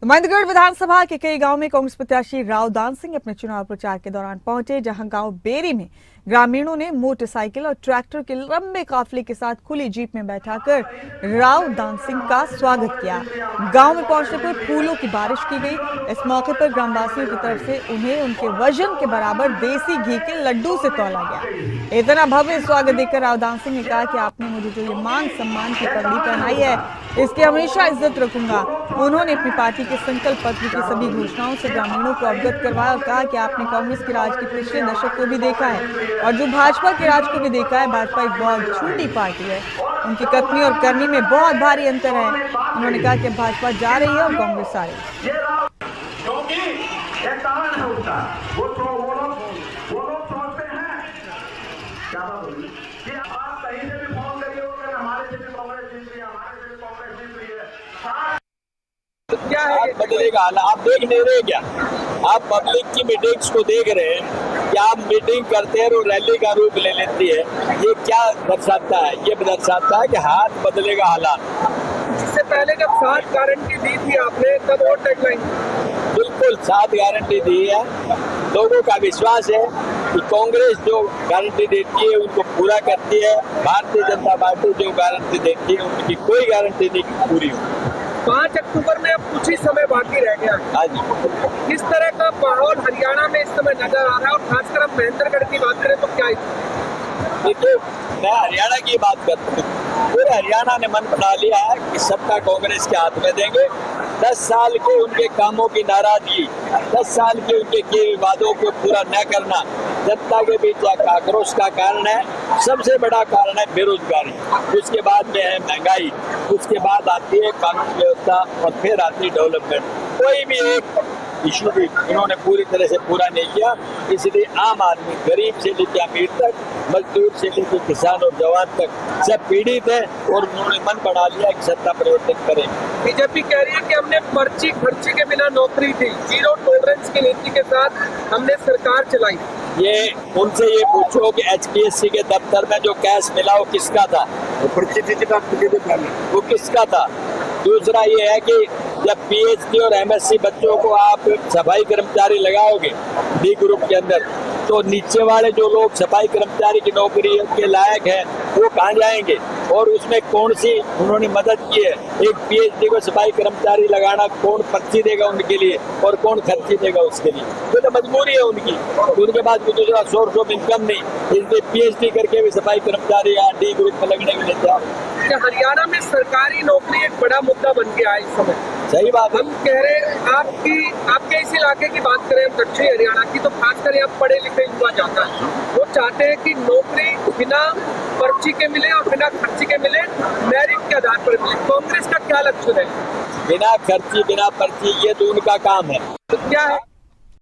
महेंद्रगढ़ विधानसभा के कई गांव में कांग्रेस प्रत्याशी राव दान सिंह अपने चुनाव प्रचार के दौरान पहुंचे, जहां गांव बेरी में ग्रामीणों ने मोटरसाइकिल और ट्रैक्टर के लंबे काफिले के साथ खुली जीप में बैठाकर राव दान सिंह का स्वागत किया। गांव में पहुंचने पर फूलों की बारिश की गई। इस मौके पर ग्रामवासियों की तरफ से उन्हें उनके वजन के बराबर देसी घी के लड्डू से तौला गया। इतना भव्य स्वागत देकर राव दान सिंह ने कहा कि आपने मुझे जो ये मान सम्मान की पगड़ी पहनाई है, इसकी हमेशा इज्जत रखूंगा। उन्होंने अपनी पार्टी के संकल्प पत्र की सभी घोषणाओं से ग्रामीणों को अवगत करवाया और कहा कि आपने कांग्रेस के राज के पिछले दशक को भी देखा है और जो भाजपा के राज को भी देखा है। भाजपा एक बहुत छोटी पार्टी है, उनकी कथनी और करनी में बहुत भारी अंतर है। उन्होंने कहा कि भाजपा जा रही है और कांग्रेस आ रही है। क्या है बदलेगा? आप देख नहीं रहे क्या? आप पब्लिक की मीटिंग्स को देख रहे हैं कि आप मीटिंग करते हैं और रैली का रूप ले लेती है। ये क्या दर्शाता है? ये दर्शाता है कि हाथ बदलेगा हालात। इससे पहले जब 7 गारंटी दी थी आपने, तब और टैगलाइन बिल्कुल 7 गारंटी दी है। लोगों का विश्वास है कि कांग्रेस जो गारंटी देती है उनको पूरा करती है। भारतीय जनता पार्टी जो गारंटी देती है उनकी कोई गारंटी नहीं पूरी हो। 5 अक्टूबर में अब कुछ ही समय बाकी रह गया। हाँ जी। किस तरह का माहौल हरियाणा में इस समय नजर आ रहा है, और खासकर हम महेंद्रगढ़ की बात करें तो क्या? देखिए, मैं हरियाणा की बात करता हूँ। पूरे हरियाणा ने मन बना लिया है कि सत्ता कांग्रेस के हाथ में देंगे। 10 साल के उनके कामों की नाराजगी, 10 साल के उनके किए वादों को पूरा न करना जनता के बीच आक्रोश का कारण है। सबसे बड़ा कारण है बेरोजगारी, उसके बाद में है महंगाई, उसके बाद आती है कानून व्यवस्था और फिर आती है डेवलपमेंट। कोई भी एक इशू भी उन्होंने पूरी तरह से पूरा नहीं किया। इसलिए आम आदमी, गरीब से लेकर अमीर तक, मजदूर से लेकर किसान और जवान तक सब पीड़ित है और उन्होंने मन बना लिया कि सत्ता परिवर्तन करें। बीजेपी कह रही है कि हमने पर्ची खर्ची के बिना नौकरी दी, जीरो टॉलरेंस की नीति के साथ हमने सरकार चलाई। ये उनसे ये पूछो कि HPSC के दफ्तर में जो कैश मिला वो किसका था? वो किसका था? दूसरा ये है कि जब PhD और MSc बच्चों को आप सफाई कर्मचारी लगाओगे D ग्रुप के अंदर, तो नीचे वाले जो लोग सफाई कर्मचारी की नौकरी के लायक हैं वो कहाँ जाएंगे? और उसमें कौन सी उन्होंने मदद की है? एक PhD को सफाई कर्मचारी लगाना, कौन पर्ची देगा उनके लिए और कौन खर्ची देगा उसके लिए? तो मजबूरी है उनकी। उनके पास कोई दूसरा सोर्स ऑफ इनकम नहीं, इसलिए PhD करके भी सफाई कर्मचारी यहाँ D ग्रुप में लगने के लिए जाओ। हरियाणा में सरकारी नौकरी एक बड़ा मुद्दा बन गया है इस समय। सही बात है। हम कह रहे हैं आपके इस इलाके की बात करें दक्षिण हरियाणा की, तो खासकर यहाँ पढ़े लिखे युवा जाता है। वो चाहते हैं कि नौकरी बिना पर्ची के मिले और बिना खर्ची के मिले, मेरिट के आधार पर मिले। कांग्रेस का क्या लक्ष्य है? बिना खर्ची बिना पर्ची, ये तो उनका काम है। तो क्या है?